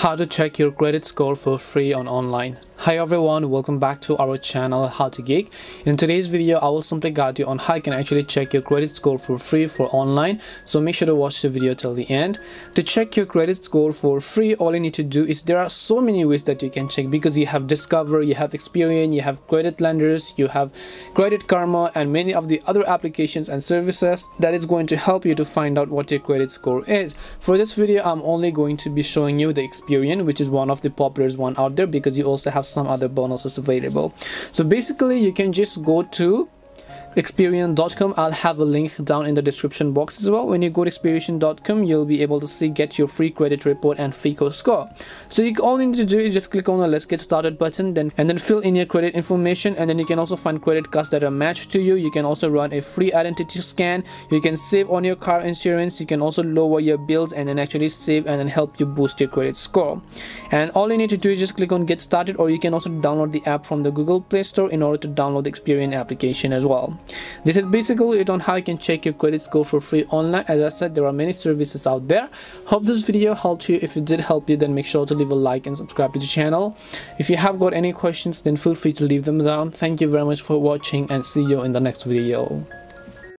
How to check your credit score for free on online. Hi everyone, welcome back to our channel How to Geek. In today's video I will simply guide you on how you can actually check your credit score for free for online, so make sure to watch the video till the end. To check your credit score for free, all you need to do is there are so many ways that you can check, because you have Discover, you have Experian, you have Credit Lenders, you have Credit Karma and many of the other applications and services that is going to help you to find out what your credit score is. For this video I'm only going to be showing you the Experian, which is one of the popular one out there, because you also have some other bonuses available. So basically you can just go to Experian.com. I'll have a link down in the description box as well. When you go to Experian.com, you'll be able to see get your free credit report and FICO score. So you all you need to do is just click on the let's get started button, and then fill in your credit information, and then you can also find credit cards that are matched to you. You can also run a free identity scan. You can save on your car insurance. You can also lower your bills and then actually save and then help you boost your credit score. And all you need to do is just click on get started, or you can also download the app from the Google Play Store in order to download the Experian application as well. This is basically it on how you can check your credit score for free online. As I said, there are many services out there. Hope this video helped you. If it did help you, then make sure to leave a like and subscribe to the channel. If you have got any questions, then feel free to leave them down. Thank you very much for watching, and see you in the next video.